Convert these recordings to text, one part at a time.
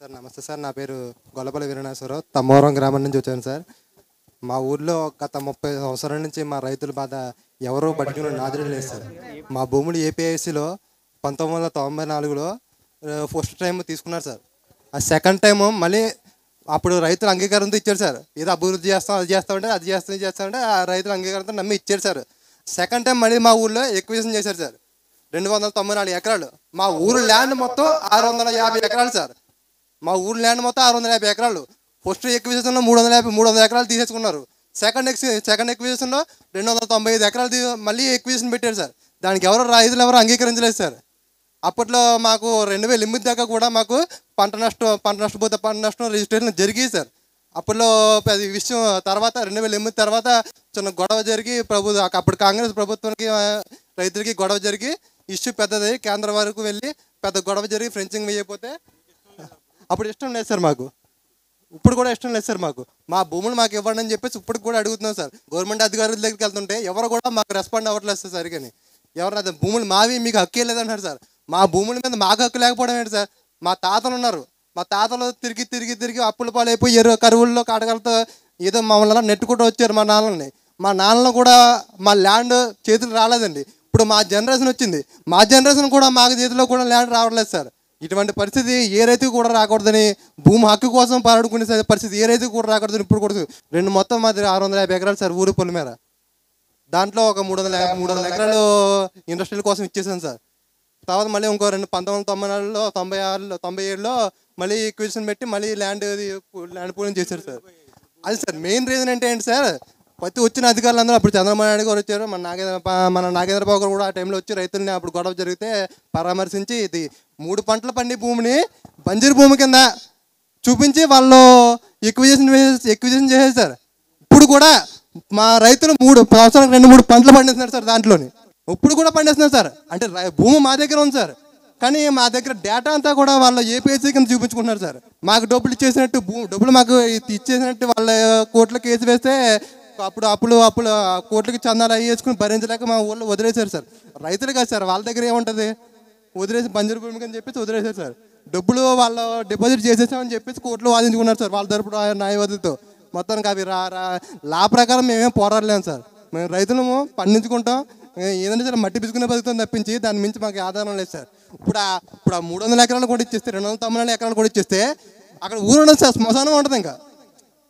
Sir నమస్తే sir. నా పేరు గొల్లపల్లి వీరనాశ్వరరావు. తమ్మవరం గ్రామం నుంచి వచ్చాను సార్. మా ఊర్లో గత 30 సంవత్సరాల నుంచి మా రైతుల బాధ ఎవరో పట్టుకుని నాదుడు లేదు సార్. మా భూములు ఏపీఐసిలో 1994లో ఫస్ట్ టైం తీసుకున్నారు సార్. ఆ సెకండ్ టైము మళ్ళీ అప్పుడు రైతుల అంగీకారంతో ఇచ్చారు సార్. ఏదో అభివృద్ధి చేస్తాం, అది చేస్తామంటే అది చేస్తాం, ఇది చేస్తామంటే ఆ రైతుల అంగీకారంతో నమ్మి ఇచ్చారు సార్. సెకండ్ టైం మళ్ళీ మా ఊళ్ళో ఎక్విజిషన్ చేశారు సార్. 294 ఎకరాలు. మా ఊరు ల్యాండ్ మొత్తం 650 ఎకరాలు సార్. మా ఊరు ల్యాండ్ మొత్తం 650 ఎకరాలు. ఫస్ట్ ఎక్విజిషన్లో 300 ఎకరాలు తీసేసుకున్నారు. సెకండ్ ఎక్విజిషన్లో 295 ఎకరాలు మళ్ళీ ఎక్విజిషన్ పెట్టారు సార్. దానికి రైతులు ఎవరు అంగీకరించలేదు సార్. అప్పట్లో మాకు 2008 దాకా కూడా మాకు పంట నష్టం రిజిస్ట్రేషన్ జరిగి సార్. అప్పట్లో అది విషయం తర్వాత 2008 తర్వాత చిన్న గొడవ జరిగి అప్పుడు కాంగ్రెస్ ప్రభుత్వానికి రైతులకి గొడవ జరిగి ఇష్యూ పెద్దది కేంద్రం వరకు వెళ్ళి పెద్ద గొడవ జరిగి ఫ్రెంచింగ్ వేయకపోతే అప్పుడు ఇష్టం లేదు సార్ మాకు. ఇప్పుడు కూడా ఇష్టం లేదు సార్ మాకు. మా భూములు మాకు ఇవ్వండి అని చెప్పేసి ఇప్పుడు కూడా అడుగుతున్నాం సార్. గవర్నమెంట్ అధికారుల దగ్గరికి వెళ్తుంటే ఎవరు కూడా మాకు రెస్పాండ్ అవ్వట్లేదు సార్ సరిగ్గాని. ఎవరైనా భూములు మావి మీకు హక్కే లేదంటారు సార్. మా భూముల మీద మాకు హక్కు లేకపోవడం ఏంటి సార్? మా తాతలు ఉన్నారు. మా తాతలు తిరిగి అప్పుల పాలైపోయి కరువుల్లో కాటకాలతో ఏదో మమ్మల్ని నెట్టుకుంటూ వచ్చారు మా నాన్నల్ని. మా నాన్నలు కూడా మా ల్యాండ్ చేతులు రాలేదండి. ఇప్పుడు మా జనరేషన్ వచ్చింది. మా జనరేషన్ కూడా మాకు చేతిలో కూడా ల్యాండ్ రావట్లేదు సార్. ఇటువంటి పరిస్థితి ఏ రైతుకు కూడా రాకూడదని, భూమి హక్కు కోసం పోరాడుకునే పరిస్థితి ఏ రైతుకు కూడా రాకూడదని ఇప్పుడు కూడా మొత్తం మాది 650 ఎకరాలు సార్ ఊరి పొలి మీద. దాంట్లో ఒక 300 ఎకరాలు ఇండస్ట్రియల్ కోసం ఇచ్చేసాను సార్. తర్వాత మళ్ళీ ఇంకో 1994లో 97లో మళ్ళీ ఎక్విజిషన్ పెట్టి మళ్ళీ ల్యాండ్ పూలింగ్ చేశారు సార్. అది సార్ మెయిన్ రీజన్ అంటే ఏంటి సార్? ప్రతి వచ్చిన అధికారులందరూ అప్పుడు చంద్రబాబు నాయుడు గారు వచ్చారు. మన నాగేంద్రబాబు గారు కూడా ఆ టైంలో వచ్చి రైతుల్ని అప్పుడు గొడవ జరిగితే పరామర్శించి ఇది 3 పంటలు పండి భూమిని బంజరు భూమి కింద చూపించి వాళ్ళు ఎక్విజిషన్ చేసేది సార్. ఇప్పుడు కూడా మా రైతులు 3 సంవత్సరాలకు 2-3 పంటలు పండిస్తున్నారు సార్. దాంట్లోని ఇప్పుడు కూడా పండిస్తున్నారు సార్. అంటే భూమి మా దగ్గర ఉంది సార్, కానీ మా దగ్గర డేటా అంతా కూడా వాళ్ళ ఏపీఐసీ కింద చూపించుకుంటున్నారు సార్. మాకు డబ్బులు ఇచ్చేసినట్టు డబ్బులు మాకు ఇచ్చేసినట్టు వాళ్ళ కోర్టులో కేసు వేస్తే అప్పుడు అప్పులు కోర్టులకి చందాలు అవి వేసుకుని భరించలేక మా ఊళ్ళో వదిలేశారు సార్. రైతులు కాదు సార్, వాళ్ళ దగ్గర ఏముంటుంది, వదిలేసి బంజరు భూమికి అని చెప్పేసి వదిలేశారు సార్. డబ్బులు వాళ్ళు డిపాజిట్ చేసేసామని చెప్పేసి కోర్టులో వాదించుకున్నారు సార్ వాళ్ళ తరపున న్యాయవాదులతో. మొత్తానికి అవి లా ప్రకారం మేమేం పోరాడలేము సార్. మేము రైతులము పండించుకుంటాం, ఏదంటే సరే మట్టి పిసుకునే బతుకుతాం తప్పించి దాని మించి మాకు ఆధారం లేదు సార్. ఇప్పుడు ఆ 300 ఎకరాలు కూడా ఇచ్చేస్తే 294 ఎకరాలు కూడా ఇచ్చేస్తే అక్కడ ఊరు ఉండదు సార్, శ్మశానం ఉంటుంది. ఇంకా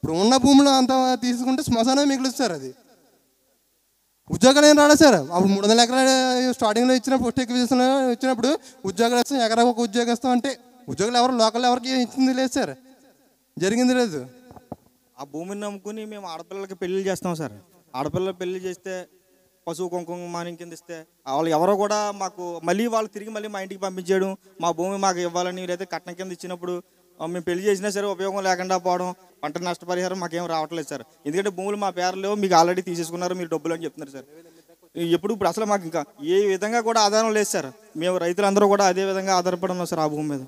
ఇప్పుడు ఉన్న భూములు అంతా తీసుకుంటే శ్మశానం మిగులుతుంది సార్. అది ఉద్యోగాలు ఏం రాలేదు సార్. అప్పుడు 300 ఎకరాలు స్టార్టింగ్లో ఇచ్చినప్పుడు ఫస్ట్ ఎక్విజిషన్లో ఇచ్చినప్పుడు ఉద్యోగాలు ఇస్తాం, ఎకరా ఒక ఉద్యోగం ఇస్తాం అంటే ఉద్యోగాలు ఎవరు లోకల్ ఎవరికి ఇచ్చింది లేదు సార్, జరిగింది లేదు. ఆ భూమిని నమ్ముకుని మేము ఆడపిల్లలకి పెళ్లి చేస్తాం సార్. ఆడపిల్లలు పెళ్లి చేస్తే పశువు కుంకుమ మాని కింద ఇస్తే వాళ్ళు ఎవరో కూడా మాకు మళ్ళీ వాళ్ళు తిరిగి మళ్ళీ మా ఇంటికి పంపించేయడం, మా భూమి మాకు ఇవ్వాలని లేదా కట్నం కింద ఇచ్చినప్పుడు మేము పెళ్లి చేసినా సరే ఉపయోగం లేకుండా పోవడం, పంట నష్టపరిహారం మాకేం రావట్లేదు సార్. ఎందుకంటే భూములు మా పేర్లు మీకు ఆల్రెడీ తీసేసుకున్నారు, మీరు డబ్బులు అని చెప్తున్నారు సార్. ఇప్పుడు అసలు మాకు ఇంకా ఏ విధంగా కూడా ఆధారం లేదు సార్. మేము రైతులందరూ కూడా అదే విధంగా ఆధారపడి ఉన్నాం సార్ ఆ భూమి మీద.